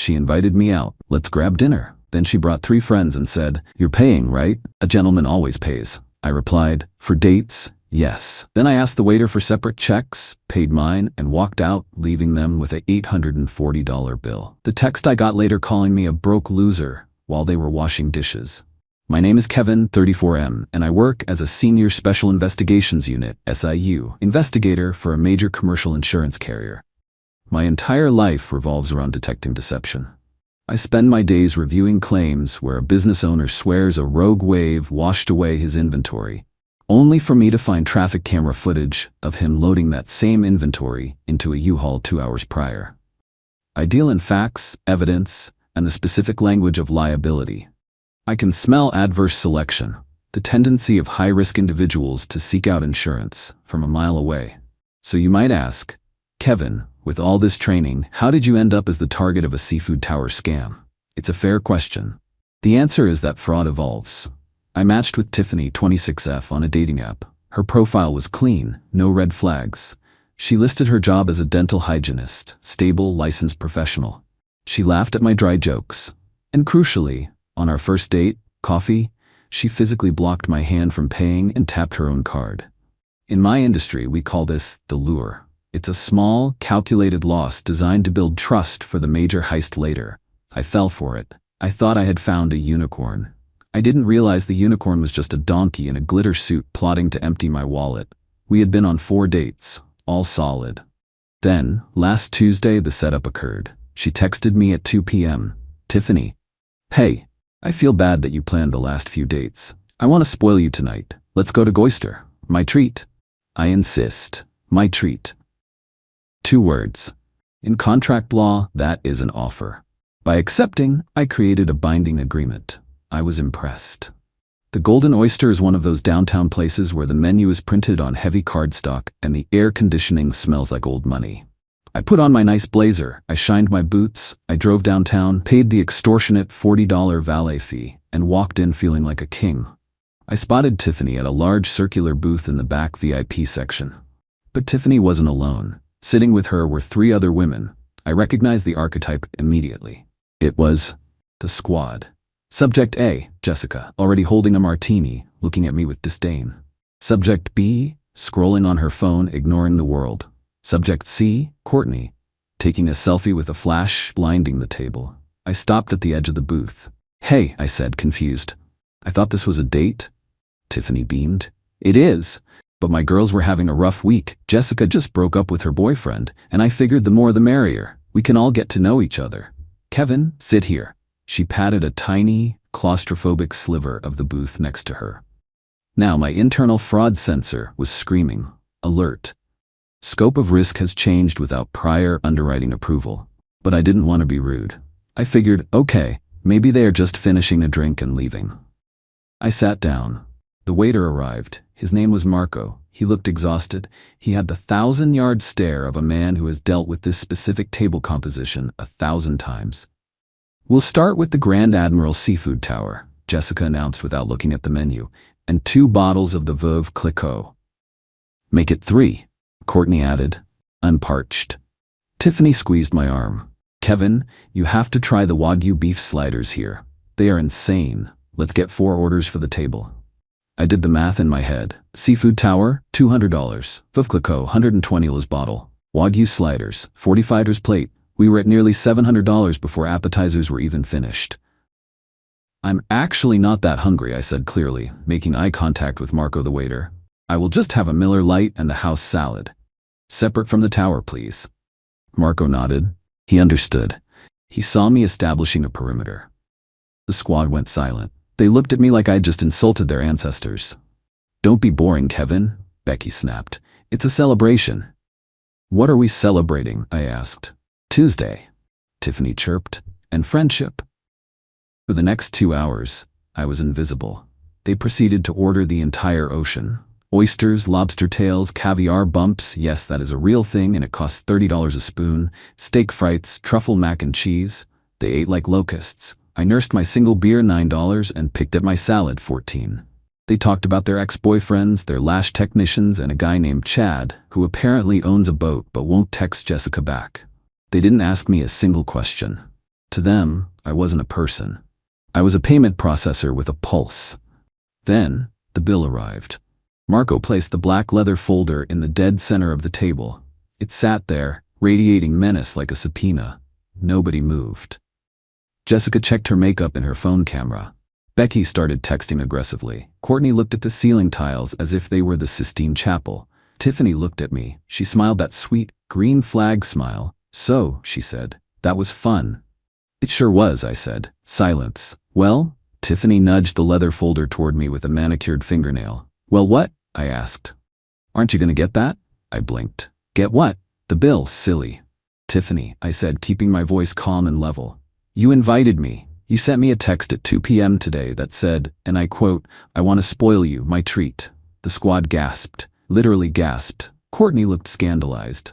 She invited me out. Let's grab dinner. Then she brought 3 friends and said, "You're paying, right?" "A gentleman always pays." I replied, "For dates, yes." Then I asked the waiter for separate checks, paid mine, and walked out, leaving them with a $840 bill. The text I got later calling me a broke loser while they were washing dishes. My name is Kevin, 34M, and I work as a Senior Special Investigations Unit, SIU, investigator for a major commercial insurance carrier. My entire life revolves around detecting deception. I spend my days reviewing claims where a business owner swears a rogue wave washed away his inventory, only for me to find traffic camera footage of him loading that same inventory into a U-Haul 2 hours prior. I deal in facts, evidence, and the specific language of liability. I can smell adverse selection, the tendency of high-risk individuals to seek out insurance, from a mile away. So you might ask, Kevin, with all this training, how did you end up as the target of a seafood tower scam? It's a fair question. The answer is that fraud evolves. I matched with Tiffany, 26F, on a dating app. Her profile was clean, no red flags. She listed her job as a dental hygienist, stable, licensed professional. She laughed at my dry jokes. And crucially, on our first date, coffee, she physically blocked my hand from paying and tapped her own card. In my industry, we call this the lure. It's a small, calculated loss designed to build trust for the major heist later. I fell for it. I thought I had found a unicorn. I didn't realize the unicorn was just a donkey in a glitter suit plotting to empty my wallet. We had been on 4 dates, all solid. Then, last Tuesday, the setup occurred. She texted me at 2 p.m. "Tiffany, hey, I feel bad that you planned the last few dates. I want to spoil you tonight. Let's go to Goister. My treat." I insist. My treat. 2 words. In contract law, that is an offer. By accepting, I created a binding agreement. I was impressed. The Golden Oyster is one of those downtown places where the menu is printed on heavy cardstock and the air conditioning smells like old money. I put on my nice blazer, I shined my boots, I drove downtown, paid the extortionate $40 valet fee, and walked in feeling like a king. I spotted Tiffany at a large circular booth in the back VIP section. But Tiffany wasn't alone. Sitting with her were 3 other women. I recognized the archetype immediately. It was the squad. Subject A, Jessica, already holding a martini, looking at me with disdain. Subject B, scrolling on her phone, ignoring the world. Subject C, Courtney, taking a selfie with a flash, blinding the table. I stopped at the edge of the booth. "Hey," I said, confused. "I thought this was a date?" Tiffany beamed. "It is, but my girls were having a rough week. Jessica just broke up with her boyfriend, and I figured the more the merrier. We can all get to know each other. Kevin, sit here." She patted a tiny, claustrophobic sliver of the booth next to her. Now my internal fraud sensor was screaming, "Alert." Scope of risk has changed without prior underwriting approval. But I didn't want to be rude. I figured, okay, maybe they are just finishing a drink and leaving. I sat down. The waiter arrived. His name was Marco. He looked exhausted. He had the 1,000-yard stare of a man who has dealt with this specific table composition 1,000 times. "We'll start with the Grand Admiral Seafood Tower," Jessica announced without looking at the menu, "and 2 bottles of the Veuve Clicquot." "Make it 3. Courtney added. "I'm parched." Tiffany squeezed my arm. "Kevin, you have to try the Wagyu beef sliders here. They are insane. Let's get 4 orders for the table." I did the math in my head. Seafood Tower, $200. Veuve Clicquot, $120 bottle. Wagyu sliders, $45 plate. We were at nearly $700 before appetizers were even finished. "I'm actually not that hungry," I said clearly, making eye contact with Marco the waiter. "I will just have a Miller Lite and the house salad. Separate from the tower, please." Marco nodded. He understood. He saw me establishing a perimeter. The squad went silent. They looked at me like I'd just insulted their ancestors. "Don't be boring, Kevin," Becky snapped. "It's a celebration." "What are we celebrating?" I asked. "Tuesday," Tiffany chirped, "and friendship." For the next 2 hours, I was invisible. They proceeded to order the entire ocean. Oysters, lobster tails, caviar bumps, yes, that is a real thing and it costs $30 a spoon, steak frites, truffle mac and cheese. They ate like locusts. I nursed my single beer, $9, and picked at my salad, $14. They talked about their ex-boyfriends, their lash technicians, and a guy named Chad, who apparently owns a boat but won't text Jessica back. They didn't ask me a single question. To them, I wasn't a person. I was a payment processor with a pulse. Then, the bill arrived. Marco placed the black leather folder in the dead center of the table. It sat there, radiating menace like a subpoena. Nobody moved. Jessica checked her makeup in her phone camera. Becky started texting aggressively. Courtney looked at the ceiling tiles as if they were the Sistine Chapel. Tiffany looked at me. She smiled that sweet, green flag smile. "So," she said, "that was fun." "It sure was," I said. Silence. "Well?" Tiffany nudged the leather folder toward me with a manicured fingernail. "Well, what?" I asked. "Aren't you gonna get that?" I blinked. "Get what?" "The bill, silly." "Tiffany," I said, keeping my voice calm and level. "You invited me. You sent me a text at 2 p.m. today that said, and I quote, 'I want to spoil you, my treat.'" The squad gasped. Literally gasped. Courtney looked scandalized.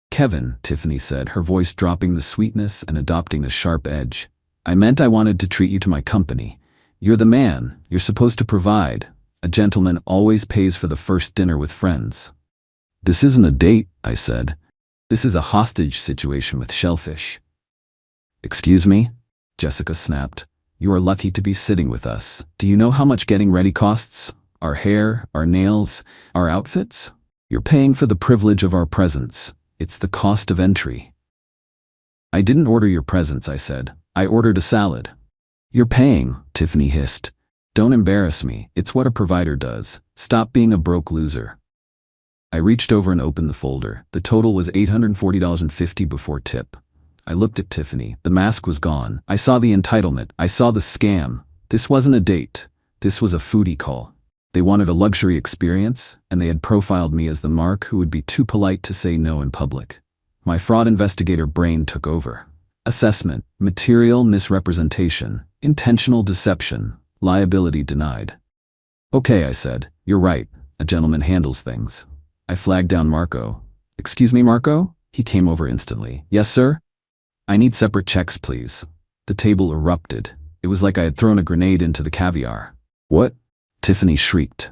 "Kevin," Tiffany said, her voice dropping the sweetness and adopting a sharp edge. "I meant I wanted to treat you to my company. You're the man. You're supposed to provide. A gentleman always pays for the first dinner with friends." "This isn't a date," I said. "This is a hostage situation with shellfish." "Excuse me?" Jessica snapped. "You are lucky to be sitting with us. Do you know how much getting ready costs? Our hair, our nails, our outfits? You're paying for the privilege of our presence. It's the cost of entry." "I didn't order your presence," I said. "I ordered a salad." "You're paying," Tiffany hissed. "Don't embarrass me. It's what a provider does. Stop being a broke loser." I reached over and opened the folder. The total was $840.50 before tip. I looked at Tiffany. The mask was gone. I saw the entitlement. I saw the scam. This wasn't a date. This was a foodie call. They wanted a luxury experience, and they had profiled me as the mark who would be too polite to say no in public. My fraud investigator brain took over. Assessment, material misrepresentation, intentional deception, liability denied. "Okay," I said. "You're right. A gentleman handles things." I flagged down Marco. "Excuse me, Marco?" He came over instantly. "Yes, sir?" "I need separate checks, please." The table erupted. It was like I had thrown a grenade into the caviar. "What?" Tiffany shrieked.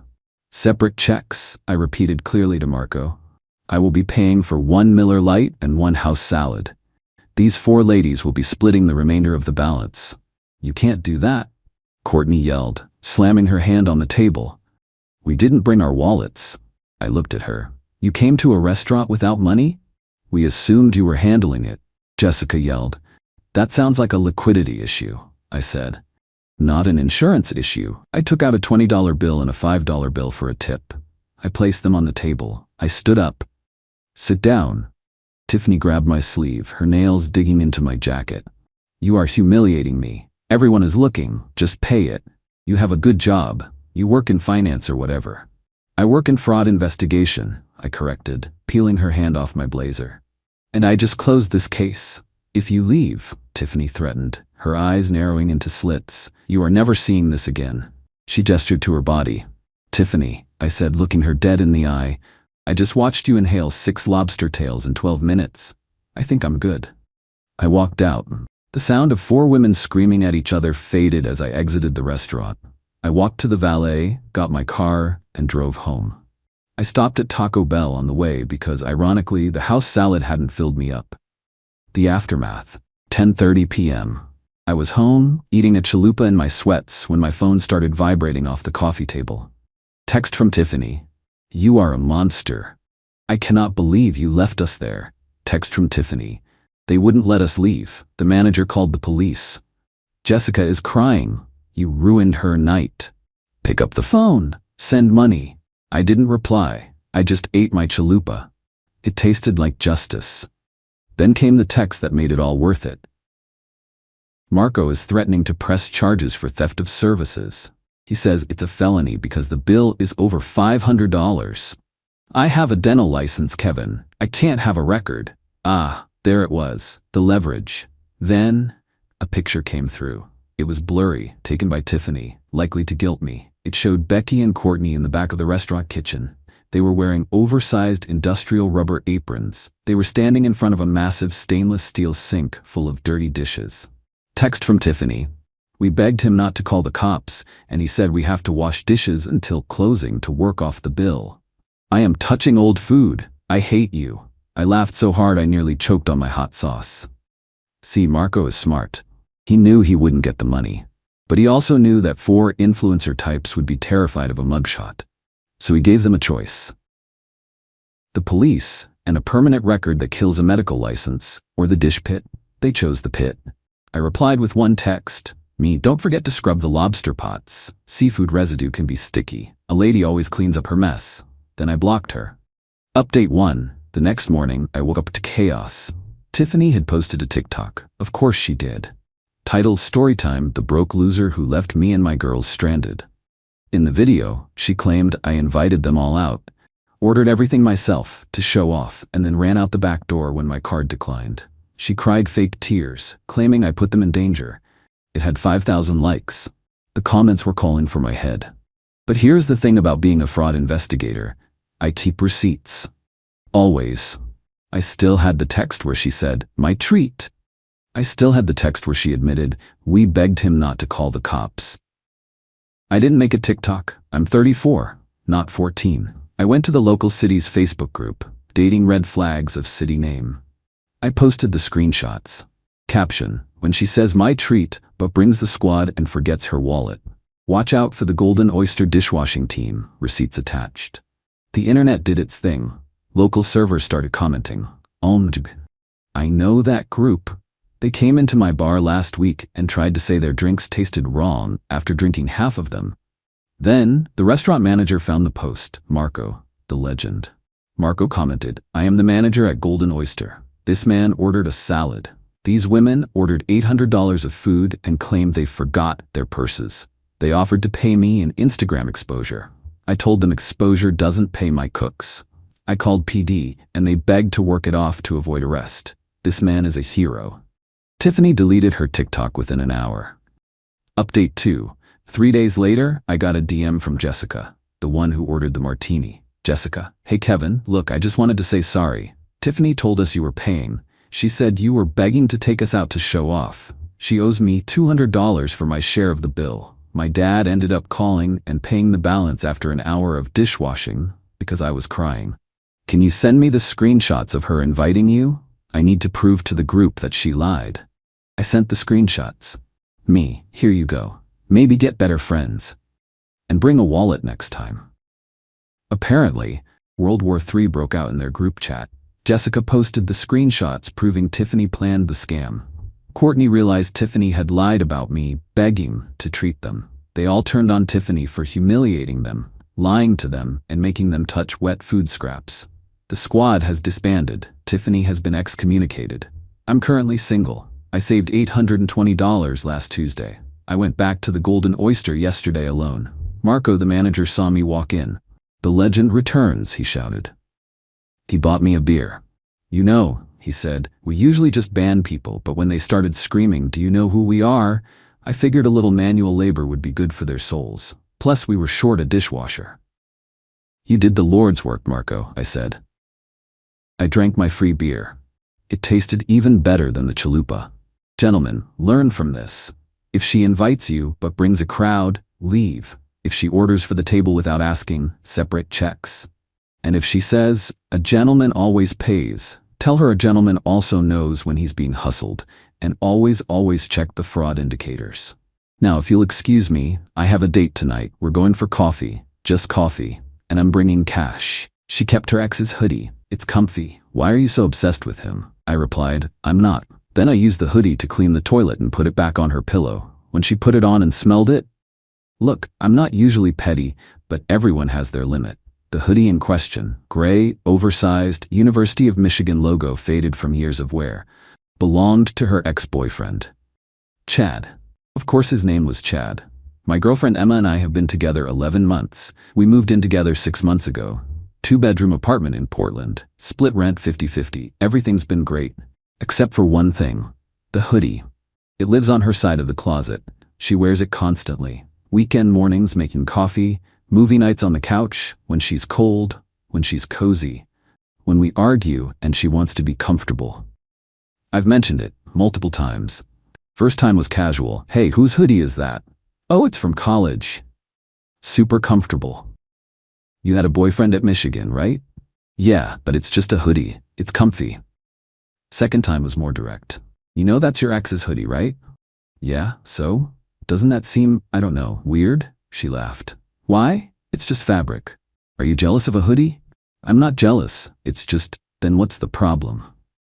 "Separate checks," I repeated clearly to Marco. "I will be paying for 1 Miller Lite and 1 house salad. These 4 ladies will be splitting the remainder of the balance." "You can't do that," Courtney yelled, slamming her hand on the table. "We didn't bring our wallets." I looked at her. "You came to a restaurant without money?" "We assumed you were handling it," Jessica yelled. "That sounds like a liquidity issue," I said. "Not an insurance issue." I took out a $20 bill and a $5 bill for a tip. I placed them on the table. I stood up. "Sit down." Tiffany grabbed my sleeve, her nails digging into my jacket. "You are humiliating me. Everyone is looking. Just pay it. You have a good job. You work in finance or whatever." "I work in fraud investigation," I corrected, peeling her hand off my blazer. "And I just closed this case. If you leave," Tiffany threatened, her eyes narrowing into slits, "you are never seeing this again." She gestured to her body. "Tiffany," I said, looking her dead in the eye, "I just watched you inhale 6 lobster tails in 12 minutes. I think I'm good." I walked out. The sound of 4 women screaming at each other faded as I exited the restaurant. I walked to the valet, got my car, and drove home. I stopped at Taco Bell on the way because, ironically, the house salad hadn't filled me up. The aftermath. 10:30 p.m. I was home, eating a chalupa in my sweats when my phone started vibrating off the coffee table. Text from Tiffany. "You are a monster. I cannot believe you left us there." Text from Tiffany. "They wouldn't let us leave. The manager called the police. Jessica is crying. You ruined her night. Pick up the phone. Send money." I didn't reply. I just ate my chalupa. It tasted like justice. Then came the text that made it all worth it. "Marco is threatening to press charges for theft of services. He says it's a felony because the bill is over $500. I have a dental license, Kevin. I can't have a record." Ah, there it was, the leverage. Then, a picture came through. It was blurry, taken by Tiffany, likely to guilt me. It showed Becky and Courtney in the back of the restaurant kitchen. They were wearing oversized industrial rubber aprons. They were standing in front of a massive stainless steel sink full of dirty dishes. Text from Tiffany. "We begged him not to call the cops, and he said we have to wash dishes until closing to work off the bill. I am touching old food. I hate you." I laughed so hard I nearly choked on my hot sauce. See, Marco is smart. He knew he wouldn't get the money. But he also knew that 4 influencer types would be terrified of a mugshot. So he gave them a choice. The police, and a permanent record that kills a medical license, or the dish pit. They chose the pit. I replied with one text. Me, don't forget to scrub the lobster pots. Seafood residue can be sticky. A lady always cleans up her mess. Then I blocked her. Update 1. The next morning, I woke up to chaos. Tiffany had posted a TikTok. Of course she did. Title Storytime, the broke loser who left me and my girls stranded. In the video, she claimed I invited them all out, ordered everything myself to show off, and then ran out the back door when my card declined. She cried fake tears, claiming I put them in danger. It had 5,000 likes. The comments were calling for my head. But here's the thing about being a fraud investigator. I keep receipts. Always. I still had the text where she said, "My treat." I still had the text where she admitted, "We begged him not to call the cops." I didn't make a TikTok. I'm 34, not 14. I went to the local city's Facebook group, Dating Red Flags of City Name. I posted the screenshots. Caption, when she says "my treat," but brings the squad and forgets her wallet. Watch out for the Golden Oyster dishwashing team, receipts attached. The internet did its thing. Local servers started commenting. I know that group. They came into my bar last week and tried to say their drinks tasted wrong after drinking half of them. Then, the restaurant manager found the post, Marco, the legend. Marco commented, "I am the manager at Golden Oyster. This man ordered a salad. These women ordered $800 of food and claimed they forgot their purses. They offered to pay me in Instagram exposure. I told them exposure doesn't pay my cooks. I called PD and they begged to work it off to avoid arrest. This man is a hero." Tiffany deleted her TikTok within an hour. Update 2. 3 days later, I got a DM from Jessica, the one who ordered the martini. Jessica, "Hey Kevin, look, I just wanted to say sorry. Tiffany told us you were paying. She said you were begging to take us out to show off. She owes me $200 for my share of the bill. My dad ended up calling and paying the balance after an hour of dishwashing because I was crying. Can you send me the screenshots of her inviting you? I need to prove to the group that she lied." I sent the screenshots. Me, here you go. Maybe get better friends. And bring a wallet next time. Apparently, World War III broke out in their group chat. Jessica posted the screenshots proving Tiffany planned the scam. Courtney realized Tiffany had lied about me, begging to treat them. They all turned on Tiffany for humiliating them, lying to them, and making them touch wet food scraps. The squad has disbanded. Tiffany has been excommunicated. I'm currently single. I saved $820 last Tuesday. I went back to the Golden Oyster yesterday alone. Marco, the manager, saw me walk in. "The legend returns," he shouted. He bought me a beer. "You know," he said, "we usually just ban people, but when they started screaming, 'Do you know who we are?' I figured a little manual labor would be good for their souls. Plus, we were short a dishwasher." "You did the Lord's work, Marco," I said. I drank my free beer. It tasted even better than the chalupa. Gentlemen, learn from this. If she invites you but brings a crowd, leave. If she orders for the table without asking, separate checks. And if she says, "A gentleman always pays," tell her a gentleman also knows when he's being hustled, and always check the fraud indicators. Now, if you'll excuse me, I have a date tonight. We're going for coffee, just coffee, and I'm bringing cash. She kept her ex's hoodie. It's comfy. Why are you so obsessed with him? I replied, "I'm not." Then I used the hoodie to clean the toilet and put it back on her pillow. When she put it on and smelled it, look, I'm not usually petty, but everyone has their limit. The hoodie in question, gray, oversized, University of Michigan logo faded from years of wear, belonged to her ex-boyfriend, Chad. Of course his name was Chad. My girlfriend Emma and I have been together 11 months. We moved in together 6 months ago. 2-bedroom apartment in Portland. Split rent 50-50. Everything's been great. Except for one thing. The hoodie. It lives on her side of the closet. She wears it constantly. Weekend mornings making coffee, movie nights on the couch, when she's cold, when she's cozy, when we argue and she wants to be comfortable. I've mentioned it multiple times. First time was casual. "Hey, whose hoodie is that?" "Oh, it's from college." Super comfortable. "You had a boyfriend at Michigan, right?" "Yeah, but it's just a hoodie. It's comfy." Second time was more direct. You know that's your ex's hoodie, right? Yeah, so? Doesn't that seem, I don't know, weird? She laughed. Why? It's just fabric. Are you jealous of a hoodie? I'm not jealous. It's just, then what's the problem?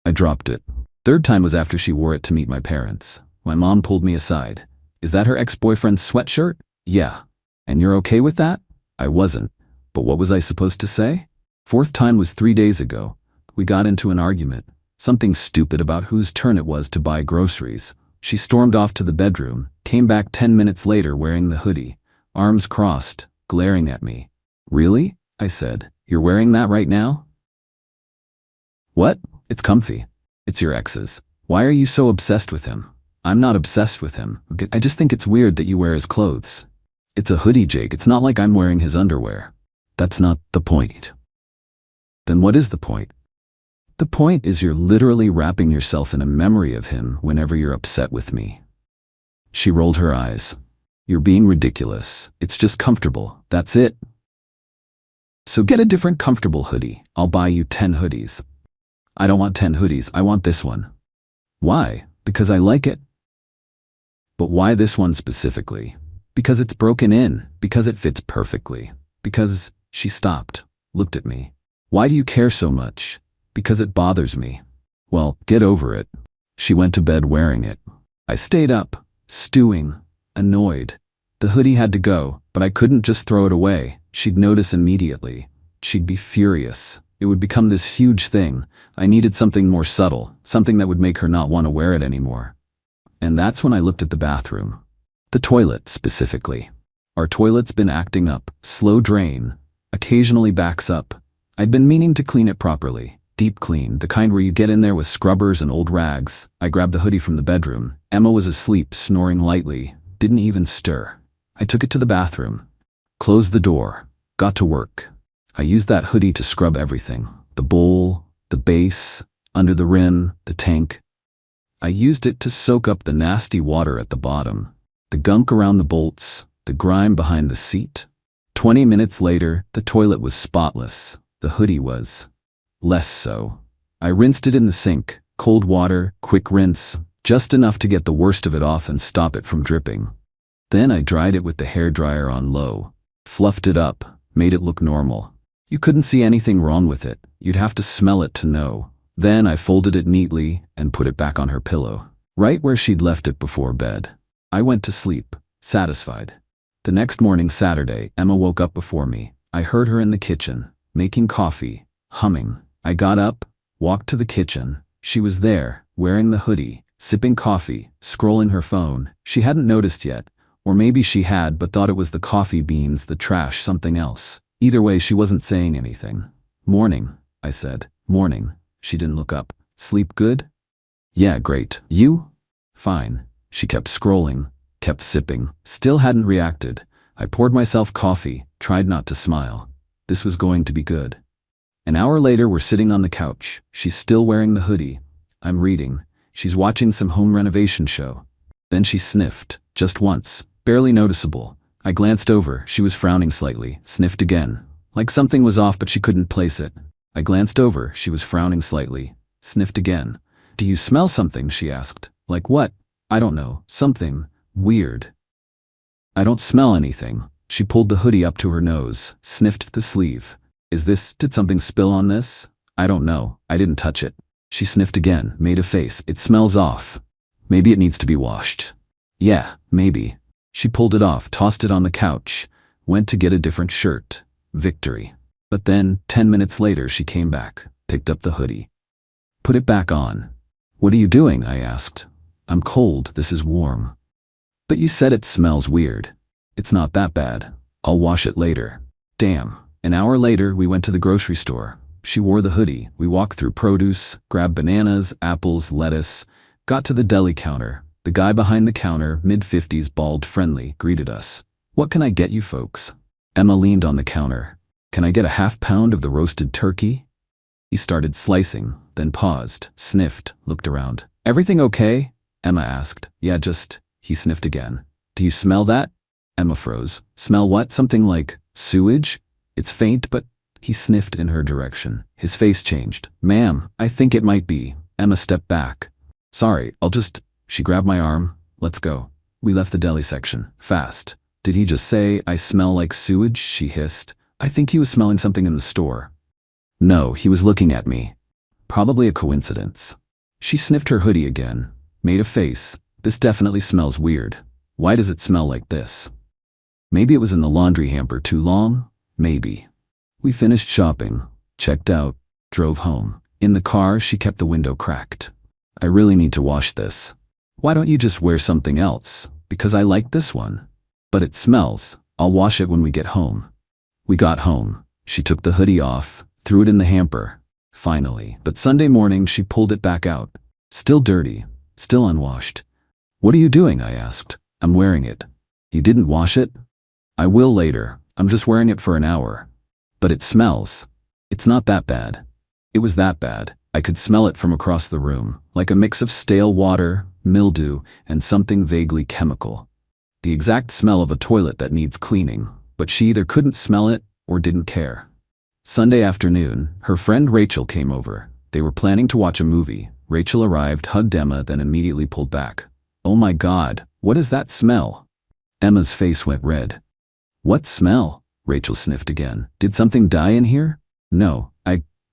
I dropped it. Third time was after she wore it to meet my parents. My mom pulled me aside. Is that her ex-boyfriend's sweatshirt? Yeah. And you're okay with that? I wasn't. But what was I supposed to say? Fourth time was 3 days ago. We got into an argument. Something stupid about whose turn it was to buy groceries. She stormed off to the bedroom, came back 10 minutes later wearing the hoodie, arms crossed, glaring at me. Really? I said. You're wearing that right now? What? It's comfy. It's your ex's. Why are you so obsessed with him? I'm not obsessed with him. I just think it's weird that you wear his clothes. It's a hoodie, Jake. It's not like I'm wearing his underwear. That's not the point. Then what is the point? The point is you're literally wrapping yourself in a memory of him whenever you're upset with me. She rolled her eyes. You're being ridiculous. It's just comfortable. That's it. So get a different comfortable hoodie. I'll buy you 10 hoodies. I don't want 10 hoodies. I want this one. Why? Because I like it. But why this one specifically? Because it's broken in. Because it fits perfectly. Because she stopped, looked at me. Why do you care so much? Because it bothers me. Well, get over it. She went to bed wearing it. I stayed up, stewing, annoyed. The hoodie had to go, but I couldn't just throw it away. She'd notice immediately. She'd be furious. It would become this huge thing. I needed something more subtle, something that would make her not want to wear it anymore. And that's when I looked at the bathroom. The toilet, specifically. Our toilet's been acting up, slow drain, occasionally backs up. I'd been meaning to clean it properly. Deep clean, the kind where you get in there with scrubbers and old rags. I grabbed the hoodie from the bedroom. Emma was asleep, snoring lightly, didn't even stir. I took it to the bathroom, closed the door, got to work. I used that hoodie to scrub everything. The bowl, the base, under the rim, the tank. I used it to soak up the nasty water at the bottom, the gunk around the bolts, the grime behind the seat. 20 minutes later, the toilet was spotless. The hoodie was less so. I rinsed it in the sink, cold water, quick rinse, just enough to get the worst of it off and stop it from dripping. Then I dried it with the hairdryer on low, fluffed it up, made it look normal. You couldn't see anything wrong with it. You'd have to smell it to know. Then I folded it neatly and put it back on her pillow, right where she'd left it before bed. I went to sleep, satisfied. The next morning, Saturday, Emma woke up before me. I heard her in the kitchen, making coffee, humming. I got up, walked to the kitchen. She was there, wearing the hoodie, sipping coffee, scrolling her phone. She hadn't noticed yet, or maybe she had but thought it was the coffee beans, the trash, something else. Either way, she wasn't saying anything. Morning, I said. Morning. She didn't look up. Sleep good? Yeah, great. You? Fine. She kept scrolling, kept sipping, still hadn't reacted. I poured myself coffee, tried not to smile. This was going to be good. An hour later, we're sitting on the couch. She's still wearing the hoodie. I'm reading. She's watching some home renovation show. Then she sniffed, just once, barely noticeable. I glanced over. She was frowning slightly, sniffed again. Like something was off but she couldn't place it. I glanced over. She was frowning slightly, sniffed again. Do you smell something? She asked. Like what? I don't know. Something weird. I don't smell anything. She pulled the hoodie up to her nose, sniffed the sleeve. Did something spill on this? I don't know. I didn't touch it. She sniffed again, made a face. It smells off. Maybe it needs to be washed. Yeah, maybe. She pulled it off, tossed it on the couch, went to get a different shirt. Victory. But then, 10 minutes later, she came back, picked up the hoodie. Put it back on. What are you doing? I asked. I'm cold. This is warm. But you said it smells weird. It's not that bad. I'll wash it later. Damn. An hour later, we went to the grocery store. She wore the hoodie. We walked through produce, grabbed bananas, apples, lettuce, got to the deli counter. The guy behind the counter, mid-50s, bald, friendly, greeted us. What can I get you folks? Emma leaned on the counter. Can I get a half-pound of the roasted turkey? He started slicing, then paused, sniffed, looked around. Everything okay? Emma asked. Yeah, he sniffed again. Do you smell that? Emma froze. Smell what? Something like sewage? It's faint, but he sniffed in her direction. His face changed. Ma'am, I think it might be. Emma stepped back. Sorry, She grabbed my arm. Let's go. We left the deli section. Fast. Did he just say, I smell like sewage? She hissed. I think he was smelling something in the store. No, he was looking at me. Probably a coincidence. She sniffed her hoodie again. Made a face. This definitely smells weird. Why does it smell like this? Maybe it was in the laundry hamper too long? Maybe. We finished shopping, checked out, drove home. In the car, she kept the window cracked. I really need to wash this. Why don't you just wear something else? Because I like this one. But it smells. I'll wash it when we get home. We got home. She took the hoodie off, threw it in the hamper. Finally. But Sunday morning, she pulled it back out. Still dirty. Still unwashed. What are you doing? I asked. I'm wearing it. You didn't wash it? I will later. I'm just wearing it for an hour. But it smells. It's not that bad. It was that bad. I could smell it from across the room, like a mix of stale water, mildew, and something vaguely chemical. The exact smell of a toilet that needs cleaning, but she either couldn't smell it or didn't care. Sunday afternoon, her friend Rachel came over. They were planning to watch a movie. Rachel arrived, hugged Emma, then immediately pulled back. Oh my God, what is that smell? Emma's face went red. What smell? Rachel sniffed again. Did something die in here? No,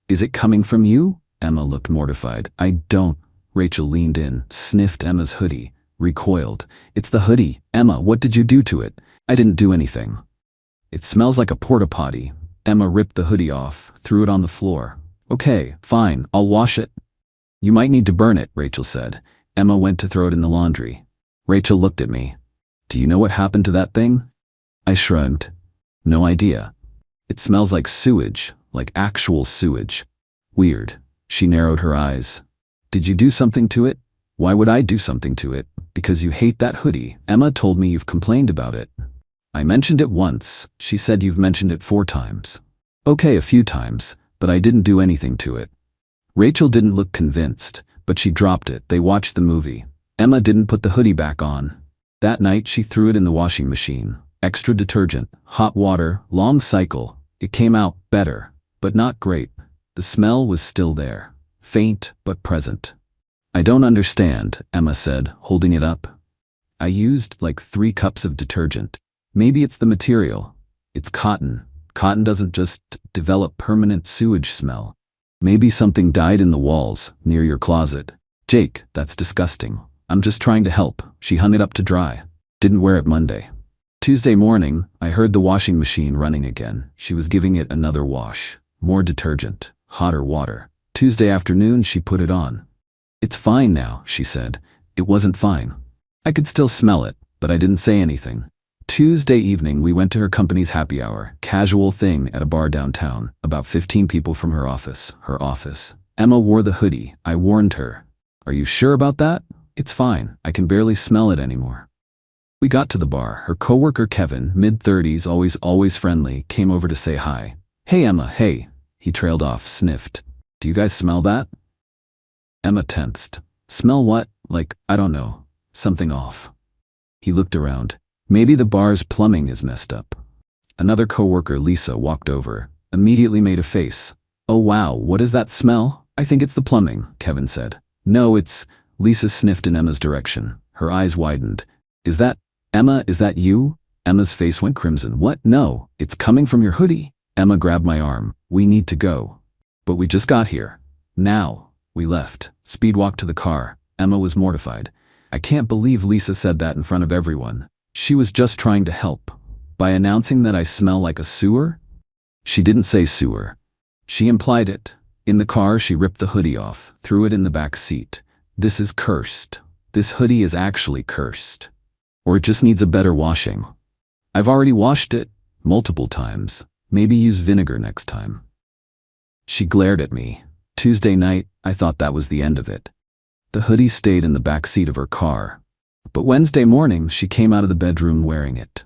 is it coming from you? Emma looked mortified. I don't. Rachel leaned in, sniffed Emma's hoodie, recoiled. It's the hoodie. Emma, what did you do to it? I didn't do anything. It smells like a porta potty. Emma ripped the hoodie off, threw it on the floor. Okay, fine, I'll wash it. You might need to burn it, Rachel said. Emma went to throw it in the laundry. Rachel looked at me. Do you know what happened to that thing? I shrugged. No idea. It smells like sewage, like actual sewage. Weird. She narrowed her eyes. Did you do something to it? Why would I do something to it? Because you hate that hoodie. Emma told me you've complained about it. I mentioned it once. She said you've mentioned it 4 times. Okay, a few times, but I didn't do anything to it. Rachel didn't look convinced, but she dropped it. They watched the movie. Emma didn't put the hoodie back on. That night, she threw it in the washing machine. Extra detergent, hot water, long cycle. It came out better, but not great. The smell was still there, faint but present. I don't understand, Emma said, holding it up. I used like 3 cups of detergent. Maybe it's the material. It's cotton. Cotton doesn't just develop permanent sewage smell. Maybe something died in the walls, near your closet. Jake, that's disgusting. I'm just trying to help. She hung it up to dry. Didn't wear it Monday. Tuesday morning, I heard the washing machine running again. She was giving it another wash. More detergent, hotter water. Tuesday afternoon, she put it on. It's fine now, she said. It wasn't fine. I could still smell it, but I didn't say anything. Tuesday evening, we went to her company's happy hour, casual thing at a bar downtown, about 15 people from her office. Emma wore the hoodie. I warned her. Are you sure about that? It's fine. I can barely smell it anymore. We got to the bar. Her coworker Kevin, mid-30s, always friendly, came over to say hi. Hey Emma, hey. He trailed off, sniffed. Do you guys smell that? Emma tensed. Smell what? Like, I don't know. Something off. He looked around. Maybe the bar's plumbing is messed up. Another coworker, Lisa, walked over, immediately made a face. Oh wow, what is that smell? I think it's the plumbing, Kevin said. No, it's... Lisa sniffed in Emma's direction. Her eyes widened. Is that... Emma, is that you? Emma's face went crimson. What? No, it's coming from your hoodie. Emma grabbed my arm. We need to go. But we just got here. Now. We left. Speed walked to the car. Emma was mortified. I can't believe Lisa said that in front of everyone. She was just trying to help. By announcing that I smell like a sewer? She didn't say sewer. She implied it. In the car, she ripped the hoodie off, threw it in the back seat. This is cursed. This hoodie is actually cursed. Or it just needs a better washing. I've already washed it multiple times. Maybe use vinegar next time. She glared at me. Tuesday night, I thought that was the end of it. The hoodie stayed in the back seat of her car. But Wednesday morning, she came out of the bedroom wearing it.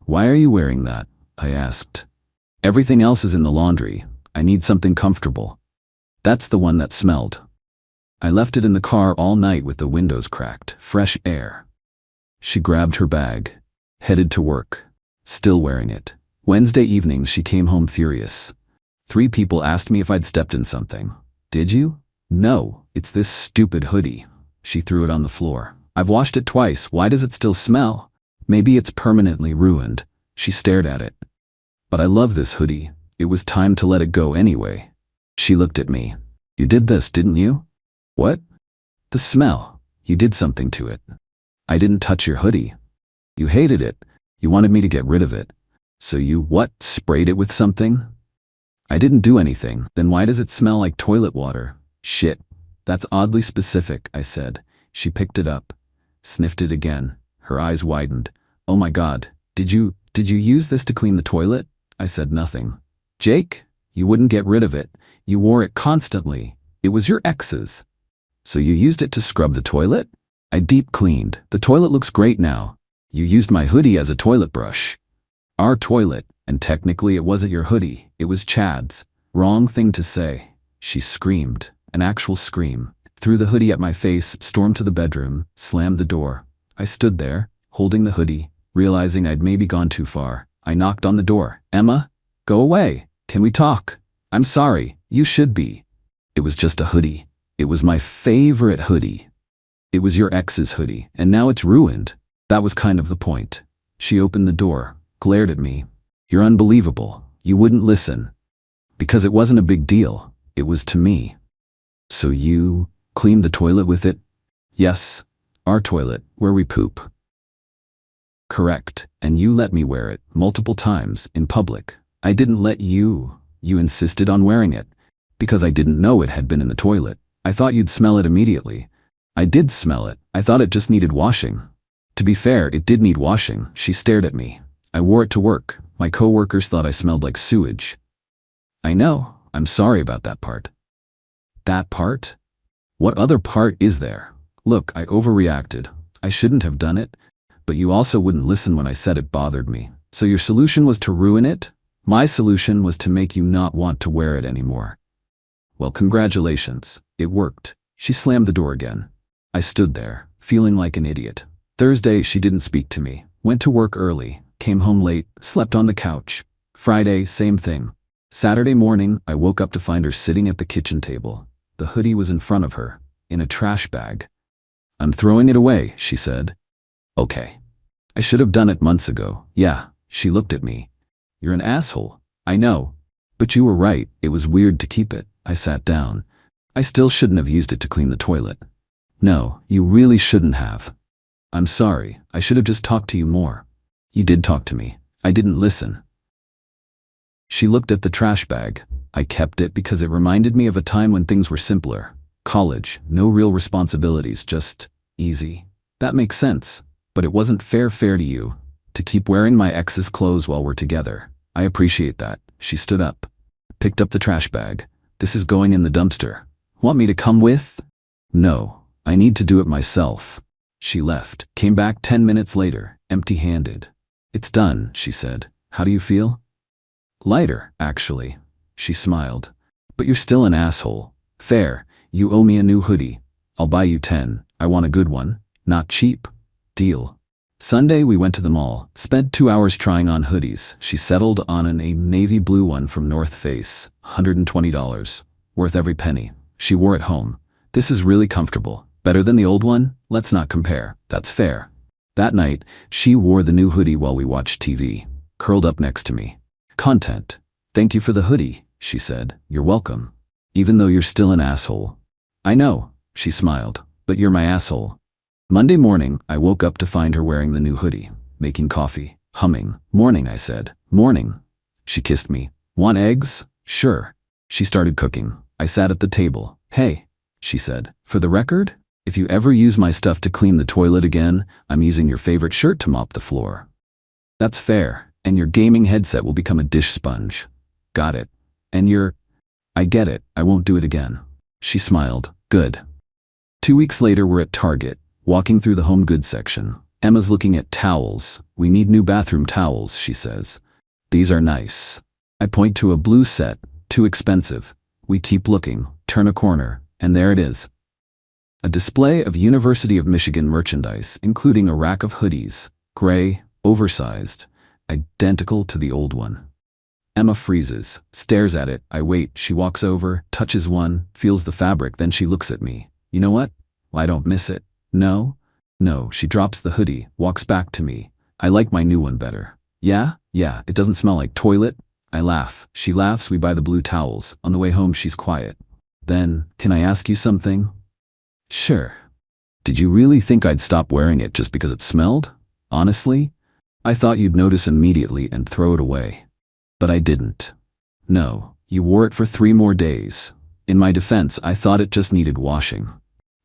Why are you wearing that? I asked. Everything else is in the laundry. I need something comfortable. That's the one that smelled. I left it in the car all night with the windows cracked, fresh air. She grabbed her bag, headed to work, still wearing it. Wednesday evening, she came home furious. 3 people asked me if I'd stepped in something. Did you? No, it's this stupid hoodie. She threw it on the floor. I've washed it twice. Why does it still smell? Maybe it's permanently ruined. She stared at it. But I love this hoodie. It was time to let it go anyway. She looked at me. You did this, didn't you? What? The smell. You did something to it. I didn't touch your hoodie. You hated it. You wanted me to get rid of it. So you, what, sprayed it with something? I didn't do anything. Then why does it smell like toilet water? Shit. That's oddly specific, I said. She picked it up, sniffed it again. Her eyes widened. Oh my God. Did you use this to clean the toilet? I said nothing. Jake, you wouldn't get rid of it. You wore it constantly. It was your ex's. So you used it to scrub the toilet? I deep cleaned. The toilet looks great now. You used my hoodie as a toilet brush. Our toilet, and technically it wasn't your hoodie. It was Chad's. Wrong thing to say. She screamed, an actual scream, threw the hoodie at my face, stormed to the bedroom, slammed the door. I stood there, holding the hoodie, realizing I'd maybe gone too far. I knocked on the door. Emma? Go away. Can we talk? I'm sorry. You should be. It was just a hoodie. It was my favorite hoodie. It was your ex's hoodie, and now it's ruined. That was kind of the point. She opened the door, glared at me. You're unbelievable. You wouldn't listen. Because it wasn't a big deal. It was to me. So you cleaned the toilet with it? Yes. Our toilet, where we poop. Correct. And you let me wear it multiple times in public. I didn't let you. You insisted on wearing it. Because I didn't know it had been in the toilet. I thought you'd smell it immediately. I did smell it. I thought it just needed washing. To be fair, it did need washing. She stared at me. I wore it to work. My coworkers thought I smelled like sewage. I know. I'm sorry about that part. That part? What other part is there? Look, I overreacted. I shouldn't have done it. But you also wouldn't listen when I said it bothered me. So your solution was to ruin it? My solution was to make you not want to wear it anymore. Well, congratulations. It worked. She slammed the door again. I stood there, feeling like an idiot. Thursday, she didn't speak to me. Went to work early, came home late, slept on the couch. Friday, same thing. Saturday morning, I woke up to find her sitting at the kitchen table. The hoodie was in front of her, in a trash bag. I'm throwing it away, she said. Okay. I should have done it months ago. Yeah, she looked at me. You're an asshole. I know. But you were right, it was weird to keep it. I sat down. I still shouldn't have used it to clean the toilet. No, you really shouldn't have. I'm sorry, I should have just talked to you more. You did talk to me. I didn't listen. She looked at the trash bag. I kept it because it reminded me of a time when things were simpler. College, no real responsibilities, just easy. That makes sense. But it wasn't fair to you. To keep wearing my ex's clothes while we're together. I appreciate that. She stood up. Picked up the trash bag. This is going in the dumpster. Want me to come with? No, I need to do it myself. She left, came back 10 minutes later, empty-handed. It's done, she said. How do you feel? Lighter, actually. She smiled. But you're still an asshole. Fair, you owe me a new hoodie. I'll buy you 10. I want a good one, not cheap. Deal. Sunday we went to the mall, spent 2 hours trying on hoodies. She settled on a navy blue one from North Face, $120. Worth every penny. She wore it home. This is really comfortable. Better than the old one? Let's not compare. That's fair. That night, she wore the new hoodie while we watched TV, curled up next to me. Content. Thank you for the hoodie, she said. You're welcome. Even though you're still an asshole. I know, she smiled, but you're my asshole. Monday morning, I woke up to find her wearing the new hoodie, making coffee, humming. Morning, I said. Morning. She kissed me. Want eggs? Sure. She started cooking. I sat at the table. Hey, she said. For the record, if you ever use my stuff to clean the toilet again, I'm using your favorite shirt to mop the floor. That's fair, and your gaming headset will become a dish sponge. Got it. And I get it. I won't do it again. She smiled. Good. 2 weeks later, we're at Target. Walking through the home goods section. Emma's looking at towels. We need new bathroom towels, she says. These are nice. I point to a blue set. Too expensive. We keep looking, turn a corner, and there it is. A display of University of Michigan merchandise, including a rack of hoodies, gray, oversized, identical to the old one. Emma freezes, stares at it. I wait. She walks over, touches one, feels the fabric, then she looks at me. You know what? I don't miss it. No? No. She drops the hoodie, walks back to me. I like my new one better. Yeah? Yeah. It doesn't smell like toilet? I laugh. She laughs. We buy the blue towels. On the way home, she's quiet. Then, can I ask you something? Sure. Did you really think I'd stop wearing it just because it smelled? Honestly? I thought you'd notice immediately and throw it away. But I didn't. No, you wore it for 3 more days. In my defense, I thought it just needed washing.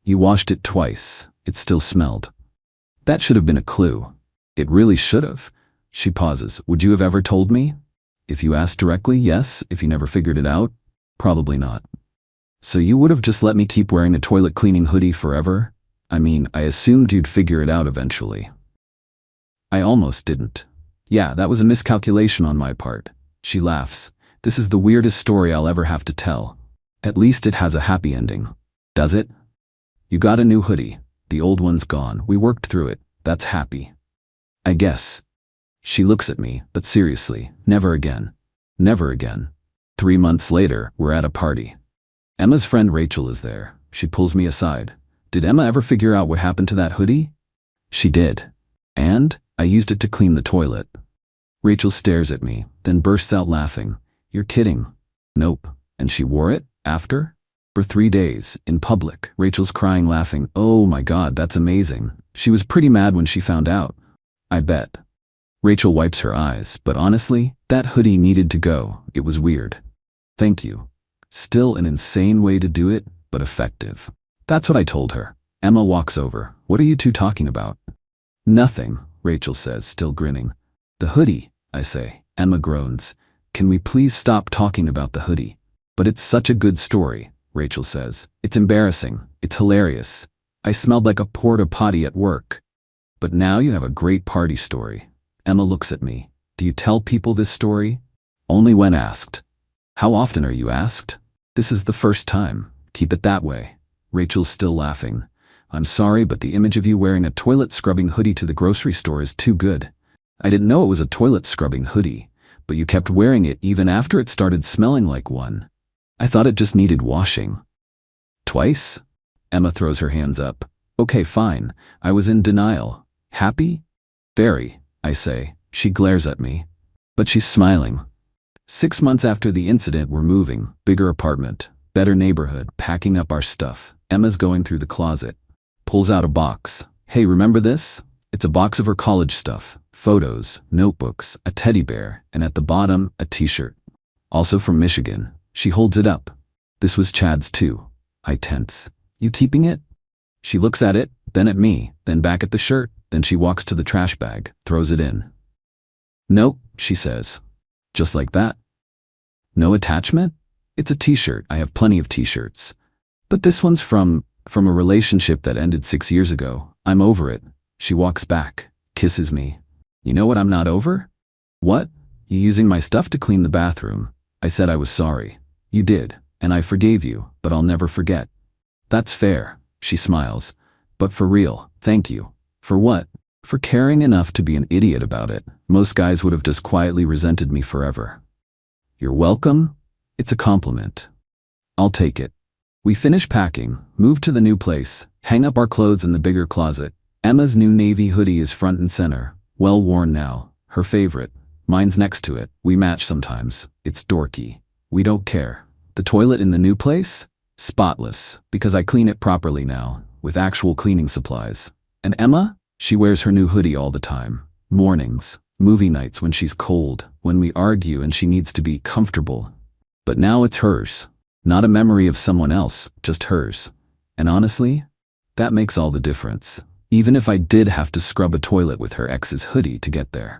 You washed it twice. It still smelled. That should have been a clue. It really should have. She pauses. Would you have ever told me? If you asked directly, yes. If you never figured it out, probably not. So you would have just let me keep wearing a toilet cleaning hoodie forever? I mean, I assumed you'd figure it out eventually. I almost didn't. Yeah, that was a miscalculation on my part. She laughs. This is the weirdest story I'll ever have to tell. At least it has a happy ending. Does it? You got a new hoodie. The old one's gone. We worked through it. That's happy. I guess. She looks at me, but seriously, never again. Never again. 3 months later, we're at a party. Emma's friend Rachel is there. She pulls me aside. Did Emma ever figure out what happened to that hoodie? She did. And I used it to clean the toilet. Rachel stares at me, then bursts out laughing. You're kidding. Nope. And she wore it? After? For 3 days, in public. Rachel's crying, laughing. Oh my God, that's amazing. She was pretty mad when she found out. I bet. Rachel wipes her eyes, but honestly, that hoodie needed to go. It was weird. Thank you. Still an insane way to do it, but effective. That's what I told her. Emma walks over. What are you two talking about? Nothing, Rachel says, still grinning. The hoodie, I say. Emma groans. Can we please stop talking about the hoodie? But it's such a good story, Rachel says. It's embarrassing. It's hilarious. I smelled like a porta potty at work. But now you have a great party story. Emma looks at me. Do you tell people this story? Only when asked. How often are you asked? This is the first time. Keep it that way. Rachel's still laughing. I'm sorry, but the image of you wearing a toilet scrubbing hoodie to the grocery store is too good. I didn't know it was a toilet scrubbing hoodie, but you kept wearing it even after it started smelling like one. I thought it just needed washing. Twice? Emma throws her hands up. Okay, fine. I was in denial. Happy? Very, I say. She glares at me. But she's smiling. 6 months after the incident, we're moving. Bigger apartment. Better neighborhood. Packing up our stuff. Emma's going through the closet. Pulls out a box. Hey, remember this? It's a box of her college stuff. Photos, notebooks, a teddy bear, and at the bottom, a t-shirt. Also from Michigan. She holds it up. This was Chad's too. I tense. You keeping it? She looks at it, then at me, then back at the shirt. Then she walks to the trash bag, throws it in. Nope, she says. Just like that. No attachment? It's a t-shirt. I have plenty of t-shirts. But this one's from a relationship that ended 6 years ago. I'm over it. She walks back, kisses me. You know what I'm not over? What? You using my stuff to clean the bathroom. I said I was sorry. You did, and I forgave you, but I'll never forget. That's fair, she smiles. But for real, thank you. For what? For caring enough to be an idiot about it. Most guys would have just quietly resented me forever. You're welcome? It's a compliment. I'll take it. We finish packing, move to the new place, hang up our clothes in the bigger closet. Emma's new navy hoodie is front and center, well worn now, her favorite. Mine's next to it. We match sometimes. It's dorky. We don't care. The toilet in the new place? Spotless, because I clean it properly now, with actual cleaning supplies. And Emma? She wears her new hoodie all the time. Mornings, movie nights when she's cold, when we argue and she needs to be comfortable. But now it's hers. Not a memory of someone else, just hers. And honestly, that makes all the difference. Even if I did have to scrub a toilet with her ex's hoodie to get there.